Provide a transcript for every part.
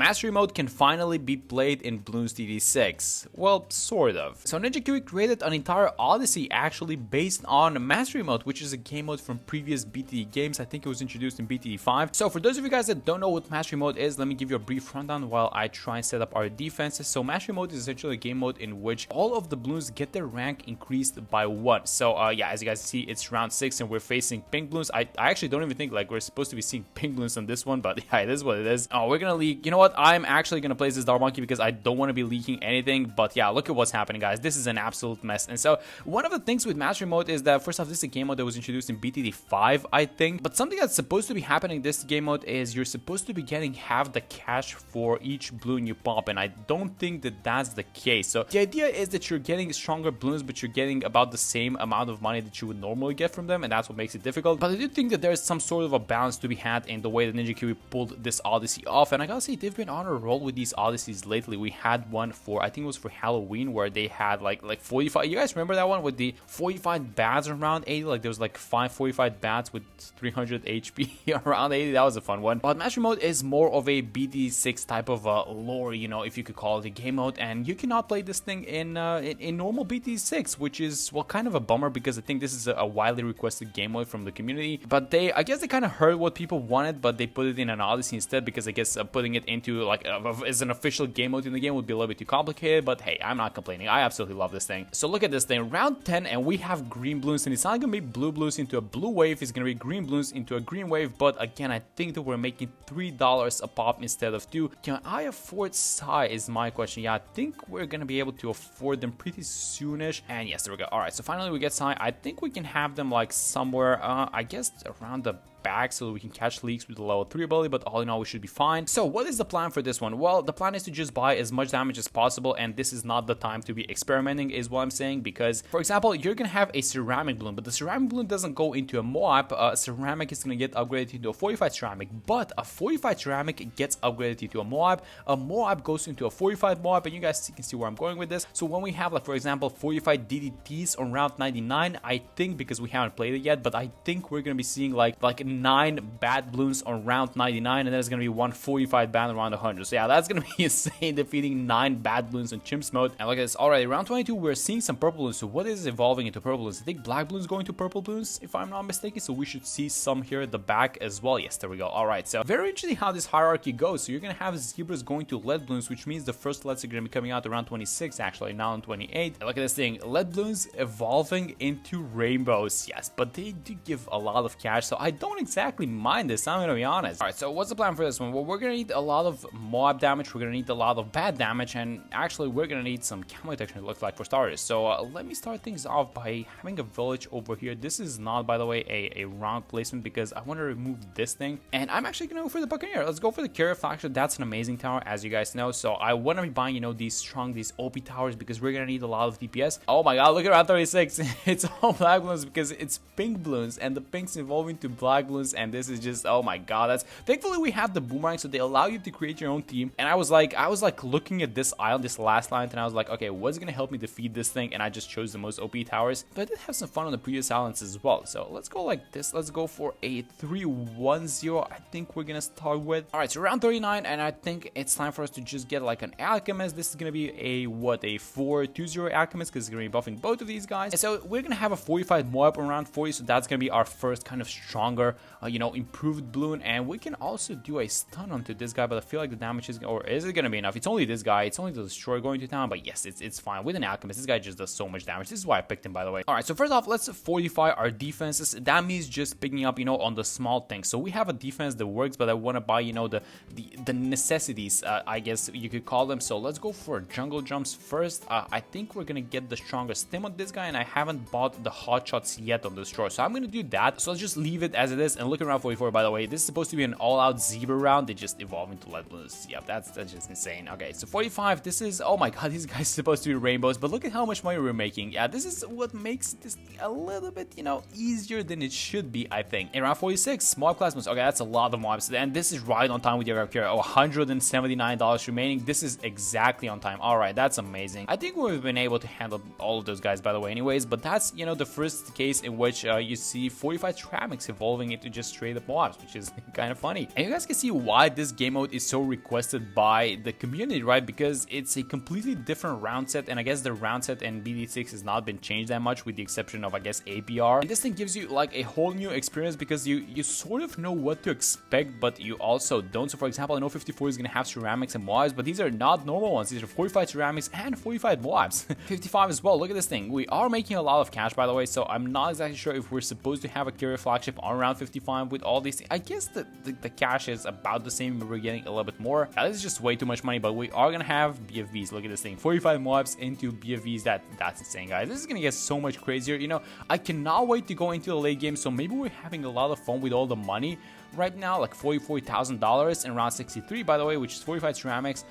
Mastery mode can finally be played in Bloons TD6. Well, sort of. So Ninja Kiwi created an entire Odyssey actually based on Mastery mode, which is a game mode from previous BTD games. I think it was introduced in BTD5. So for those of you guys that don't know what Mastery mode is, let me give you a brief rundown while I try and set up our defenses. So Mastery mode is essentially a game mode in which all of the Bloons get their rank increased by 1. So yeah, as you guys see, it's round 6 and we're facing pink Bloons. I actually don't even think like we're supposed to be seeing pink Bloons on this one, but yeah, it is what it is. Oh, we're gonna leak. You know what? I'm actually gonna place this Dark Monkey because I don't want to be leaking anything. But yeah, look at what's happening, guys. This is an absolute mess. And so one of the things with Mastery mode is that first off, this is a game mode that was introduced in BTD5, I think. But something that's supposed to be happening in this game mode is you're supposed to be getting half the cash for each Bloon you pop, and I don't think that that's the case. So the idea is that you're getting stronger Bloons, but you're getting about the same amount of money that you would normally get from them, and that's what makes it difficult. But I do think that there's some sort of a balance to be had in the way that Ninja Kiwi pulled this Odyssey off, and I gotta say they've been on a roll with these Odysseys lately. We had one for, I think it was for Halloween, where they had like 45. You guys remember that one with the 45 bats around 80? Like there was like 545 bats with 300 HP around 80. That was a fun one. But Mastery mode is more of a BTD6 type of lore, you know, if you could call it a game mode, and you cannot play this thing in normal BTD6, which is, well, kind of a bummer because I think this is a widely requested game mode from the community. But I guess they kind of heard what people wanted, but they put it in an Odyssey instead, because I guess putting it into like as an official game mode in the game would be a little bit too complicated. But hey, I'm not complaining. I absolutely love this thing. So look at this thing, round 10, and we have green Bloons, and it's not gonna be blue Bloons into a blue wave, it's gonna be green Bloons into a green wave. But again, I think that we're making $3 a pop instead of 2. Can I afford Psy is my question. Yeah, I think we're gonna be able to afford them pretty soonish, and yes, there we go. All right, so finally we get Psy. I think we can have them like somewhere I guess around the back so that we can catch leaks with the level 3 ability, but all in all we should be fine. So what is the plan for this one? Well, the plan is to just buy as much damage as possible, and this is not the time to be experimenting is what I'm saying, because for example, you're gonna have a ceramic Bloon, but the ceramic Bloon doesn't go into a Moab. Ceramic is gonna get upgraded into a fortified ceramic, but a fortified ceramic gets upgraded into a Moab goes into a fortified Moab, and you guys can see where I'm going with this. So when we have, like, for example, fortified DDTs on round 99, I think, because we haven't played it yet, but I think we're gonna be seeing like 9 bad Bloons on round 99, and then there's gonna be 1 fortified bad around 100. So yeah, that's gonna be insane, defeating 9 bad Bloons on Chimps mode. And look at this. Alright, round 22 we're seeing some purple Bloons. So what is evolving into purple Bloons? I think black Bloons going to purple Bloons, if I'm not mistaken. So we should see some here at the back as well. Yes, there we go. Alright, so very interesting how this hierarchy goes. So you're gonna have zebras going to lead Bloons, which means the first leads are gonna be coming out around 26, actually now in 28. And look at this thing, lead Bloons evolving into rainbows. Yes, but they do give a lot of cash, so I don't exactly mind this, I'm gonna be honest. Alright, so what's the plan for this one? Well, we're gonna need a lot of Moab damage, we're gonna need a lot of bad damage, and actually we're gonna need some camo detection, it looks like, for starters. So let me start things off by having a village over here. This is not, by the way, a wrong placement, because I want to remove this thing, and I'm actually gonna go for the Buccaneer. Let's go for the Carrier Faction. That's an amazing tower, as you guys know. So I want to be buying, you know, these OP towers, because we're gonna need a lot of DPS. Oh my god, look at round 36. It's all black Bloons because it's pink Bloons, and the pinks evolving to black Bloons, and this is just, oh my god. That's, thankfully we have the boomerang, so they allow you to create your own team. And I was like looking at this island, this last island, and I was like, okay, what's gonna help me defeat this thing? And I just chose the most OP towers, but I did have some fun on the previous islands as well. So let's go like this. Let's go for a 3-1-0. I think we're gonna start with. All right, so round 39, and I think it's time for us to just get like an alchemist. This is gonna be a 4-2-0 alchemist, because it's gonna be buffing both of these guys. And so we're gonna have a fortified Moab on round 40, so that's gonna be our first kind of stronger, you know, improved Bloon. And we can also do a stun onto this guy, but I feel like the damage is, or is it gonna be enough? It's only this guy, it's only the destroyer going to town, but yes, it's fine. With an alchemist, this guy just does so much damage. This is why I picked him, by the way. All right, so first off, let's fortify our defenses. That means just picking up, you know, on the small things. So we have a defense that works, but I want to buy, you know, the necessities, I guess you could call them. So let's go for jungle jumps first. I think we're gonna get the strongest stim on this guy, and I haven't bought the hot shots yet on the destroyer, so I'm gonna do that. So let's just leave it as it is. And look around 44, by the way, this is supposed to be an all-out zebra round. They just evolve into lead Bloons. Yep, that's just insane. Okay, so 45, this is, oh my god, these guys are supposed to be rainbows, but look at how much money we're making. Yeah, this is what makes this a little bit, you know, easier than it should be, I think. In round 46, Moab Classmates. Okay, that's a lot of mobs, and this is right on time with your character. Oh, $179 remaining. This is exactly on time. All right, that's amazing. I think we've been able to handle all of those guys, by the way, anyways, but that's, you know, the first case in which you see 45 ceramics evolving to just trade up mobs, which is kind of funny. And you guys can see why this game mode is so requested by the community, right? Because it's a completely different round set, and I guess the round set in BTD6 has not been changed that much with the exception of, I guess, APR. And this thing gives you like a whole new experience because you sort of know what to expect, but you also don't. So for example, I know 54 is going to have ceramics and mobs, but these are not normal ones. These are 45 ceramics and 45 mobs. 55 as well. Look at this thing. We are making a lot of cash, by the way, so I'm not exactly sure if we're supposed to have a carrier flagship on around 55 with all these things. I guess the cash is about the same, but we're getting a little bit more. This is just way too much money, but we are going to have BFBs. Look at this thing. 45 mobs into BFBs. That's insane, guys. This is going to get so much crazier. You know, I cannot wait to go into the late game, so maybe we're having a lot of fun with all the money right now, like $44,000 and around 63, by the way, which is 45 ceramics.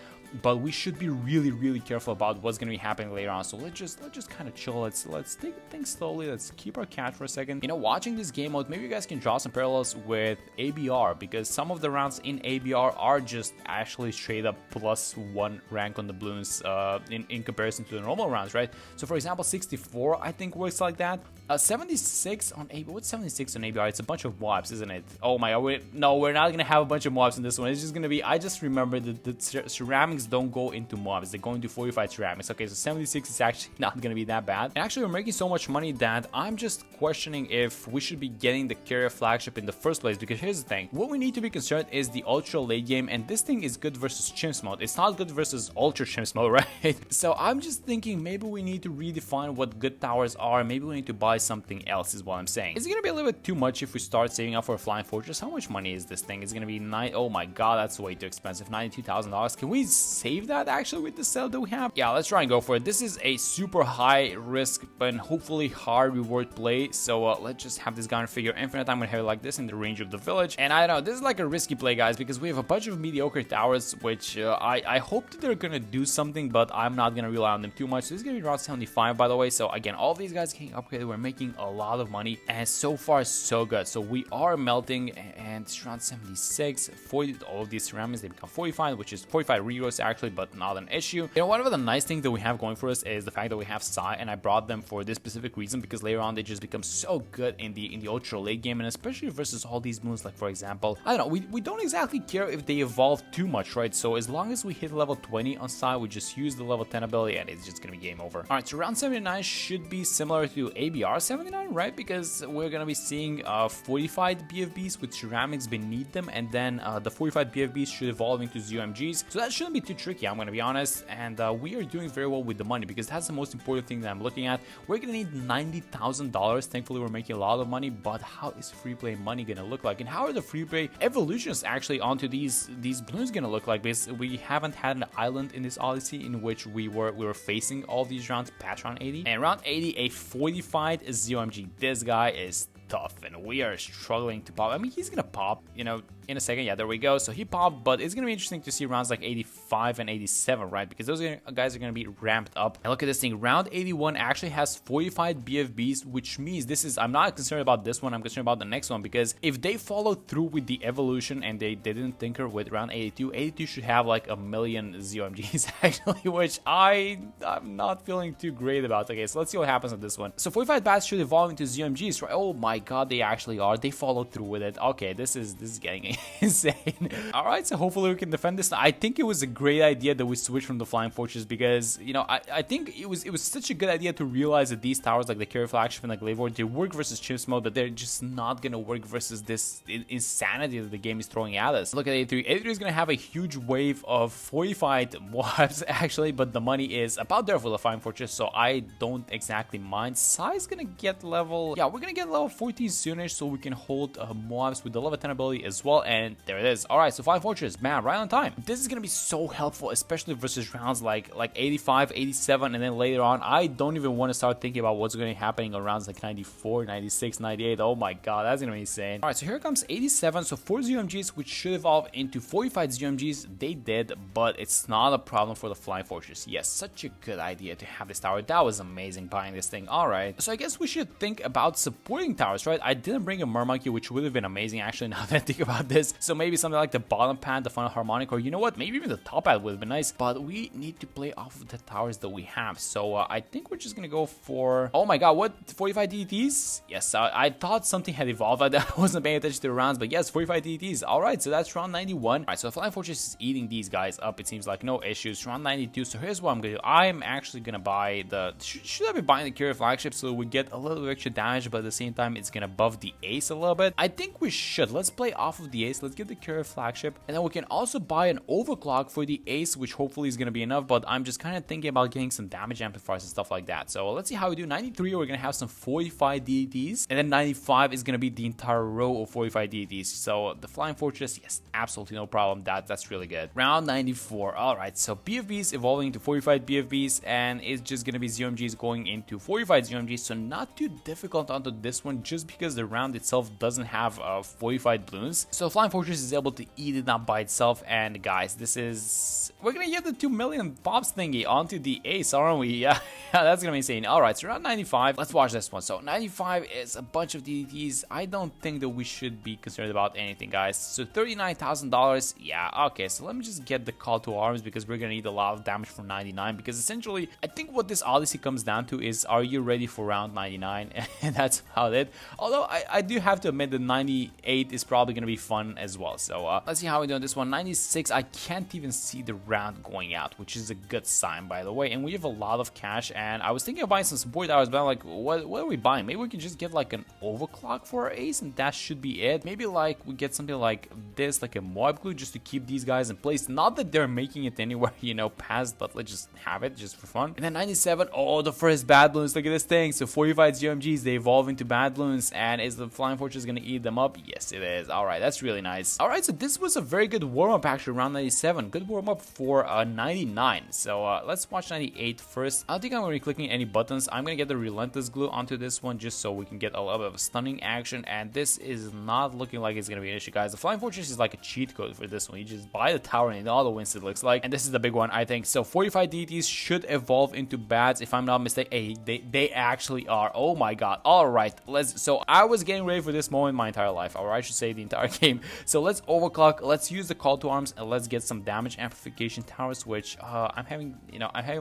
But we should be really careful about what's going to be happening later on. So let's just kind of chill. Let's take things slowly. Let's keep our cash for a second. You know, watching this game mode, maybe you guys can draw some parallels with ABR, because some of the rounds in ABR are just actually straight up +1 rank on the Bloons in comparison to the normal rounds, right? So for example, 64 I think works like that. 76 on ABR. What's 76 on ABR? It's a bunch of mobs, isn't it? Oh my god, no, we're not gonna have a bunch of mobs in this one. It's just gonna be, I just remember that the ceramics don't go into mobs, they go into 45 ceramics. Okay, so 76 is actually not gonna be that bad. And actually, we're making so much money that I'm just questioning if we should be getting the carrier flagship in the first place, because here's the thing. What we need to be concerned is the ultra late game, and this thing is good versus chimps mode. It's not good versus ultra chimps mode, right? So I'm just thinking maybe we need to redefine what good towers are. Maybe we need to buy something else, is what I'm saying. Is it gonna be a little bit too much if we start saving up for a flying fortress? How much money is this thing? It's gonna be oh my god, that's way too expensive. $92,000. Can we save that actually with the setup that we have? Yeah, let's try and go for it. This is a super high risk but hopefully high reward play, so let's just have this guy figure infinite. I'm gonna have it like this in the range of the village, and I don't know, this is like a risky play, guys, because we have a bunch of mediocre towers, which I hope that they're gonna do something, but I'm not gonna rely on them too much. So this is gonna be around 75, by the way. So again, all of these guys getting upgraded, we're making a lot of money, and so far so good. So we are melting, and it's around 76, 40. All of these ceramics, they become 45, which is 45 rerows actually, but not an issue. You know, one of the nice things that we have going for us is the fact that we have Psy, and I brought them for this specific reason because later on they just become so good in the ultra late game, and especially versus all these moons. Like for example, I don't know, we don't exactly care if they evolve too much, right? So as long as we hit level 20 on Psy, we just use the level 10 ability, and it's just gonna be game over. All right, so round 79 should be similar to ABR 79, right? Because we're gonna be seeing 45 BFBs with ceramics beneath them, and then the 45 BFBs should evolve into ZOMGs. So that shouldn't be too tricky, I'm gonna be honest. And we are doing very well with the money, because that's the most important thing that I'm looking at. We're gonna need $90,000. Thankfully, we're making a lot of money, but how is free play money gonna look like, and how are the free play evolutions actually onto these balloons gonna look like? Because we haven't had an island in this Odyssey in which we were facing all these rounds past round 80, and round 80 a 45 ZOMG. This guy is tough, and we are struggling to pop. I mean, he's gonna pop, you know, in a second. Yeah, there we go. So he popped, but it's gonna be interesting to see rounds like 85 and 87, right? Because those guys are gonna be ramped up. And look at this thing. Round 81 actually has 45 BFBs, which means this is, I'm not concerned about this one, I'm concerned about the next one, because if they follow through with the evolution and they didn't tinker with round 82 should have like a million ZOMGs actually, which I'm not feeling too great about. Okay, so let's see what happens on this one. So 45 bats should evolve into ZOMGs, right? Oh my god, they actually are. They followed through with it. Okay, this is getting insane. All right, so hopefully we can defend this. I think it was a great idea that we switched from the flying fortress, because you know, I think it was such a good idea to realize that these towers, like the carrier flagship and the glaive ward, they work versus chimps mode, but they're just not gonna work versus this insanity that the game is throwing at us. Look at 83. 83 is gonna have a huge wave of 45 mobs actually, but the money is about there for the flying fortress, so I don't exactly mind. Sai is gonna get level, yeah, we're gonna get level 14 soonish, so we can hold mobs with the level 10 ability as well. And there it is. All right, so flying fortress, man, right on time. This is gonna be so helpful, especially versus rounds like 85, 87, and then later on, I don't even want to start thinking about what's going to be happening on rounds like 94, 96, 98. Oh my god, that's gonna be insane. All right, so here comes 87. So 4 ZOMGs, which should evolve into 45 ZOMGs. They did, but it's not a problem for the flying fortress. Yes, such a good idea to have this tower. That was amazing buying this thing. All right, so I guess we should think about supporting towers, right? I didn't bring a mermonkey, which would have been amazing actually. actually, now that I think about this. So maybe something like the bottom pad, the final harmonic, or you know what, maybe even the top pad would have been nice, but we need to play off of the towers that we have. So I think we're just gonna go for, oh my god, what, 45 DDTs? Yes, I thought something had evolved. I wasn't paying attention to the rounds, but yes, 45 DDTs. All right, so that's round 91. All right, so Flying Fortress is eating these guys up. It seems like no issues. Round 92. So here's what I'm gonna do. I'm actually gonna buy the, should I be buying the Courier Flagship so we get a little bit extra damage, but at the same time it's gonna buff the ace a little bit? I think we should. Let's play off of the ace. Let's get the Courier Flagship, and then we can also buy an overclock for the ace, which hopefully is gonna be enough, but I'm just kind of thinking about getting some damage amplifiers and stuff like that. So let's see how we do. 93, we're gonna have some 45 DDTs, and then 95 is gonna be the entire row of 45 DDTs. So the Flying Fortress, yes, absolutely no problem. That's really good. Round 94. All right, so BFBs evolving into 45 BFBs, and it's just gonna be ZMGs going into 45 ZMGs. So not too difficult onto this one, just because the round itself doesn't have 45 balloons. So Flying Fortress is able to eat it up by itself. And guys, this is, we're gonna get the 2 million pops thingy onto the ace, aren't we? Yeah, that's gonna be insane. All right, so round 95. Let's watch this one. So 95 is a bunch of DDTs. I don't think that we should be concerned about anything, guys. So $39,000. Yeah, okay, so let me just get the call to arms, because we're gonna need a lot of damage for 99, because essentially I think what this Odyssey comes down to is, are you ready for round 99? And that's about it. Although I do have to admit that 98 is probably gonna be fun as well. So let's see how we do on this one. 96, I can't even see the round going out, which is a good sign, by the way. And we have a lot of cash, and I was thinking of buying some support towers, but I'm like, what are we buying? Maybe we can just get like an overclock for our ace, and that should be it. Maybe like we get something like this, like a Moab glue, just to keep these guys in place. Not that they're making it anywhere, you know, past, but let's just have it just for fun. And then 97, oh, the first bad balloons. Look at this thing. So 45 GMGs, they evolve into bad balloons, and is the Flying Fortress gonna eat them up? Yes, it is. All right, that's really nice. All right, so this was a very good warm-up actually, round 97. Good warm-up for 99. So let's watch 98 first. I don't think I'm gonna be clicking any buttons. I'm gonna get the Relentless glue onto this one, just so we can get a little bit of a stunning action, and this is not looking like it's gonna be an issue, guys. The Flying Fortress is like a cheat code for this one. You just buy the tower and all the wins it looks like, and this is the big one, I think. So 45 DTs should evolve into bads, if I'm not mistaken. Hey, they actually are. Oh my god. All right, so I was getting ready for this moment my entire life, or I should say the entire game. So let's overclock, let's use the call to arms, and let's get some damage amplification towers, which I'm having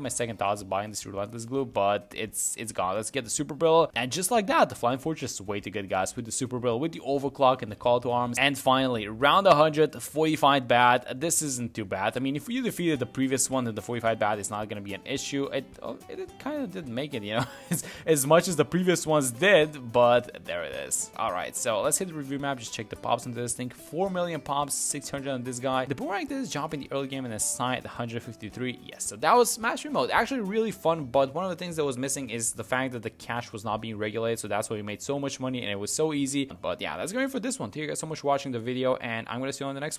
my second thoughts of buying this Relentless glue, but it's gone. Let's get the Super Barrel, and just like that, the Flying Fortress is way too good, guys, with the Super Barrel, with the overclock and the call to arms. And finally, round 100, 45 bad. This isn't too bad. I mean, if you defeated the previous one, then the 45 bad is not going to be an issue. It kind of didn't make it, you know, as much as the previous ones did, but there it is. All right, so let's hit the review map, just check the pops into this thing. 4 million pops, 600 on this guy. The boomerang did his job in the early game, and the sign at 153. Yes, so that was Mastery Mode. Actually really fun, but one of the things that was missing is the fact that the cash was not being regulated, so that's why we made so much money, and it was so easy. But yeah, that's going for this one. Thank you guys so much for watching the video, and I'm going to see you on the next one.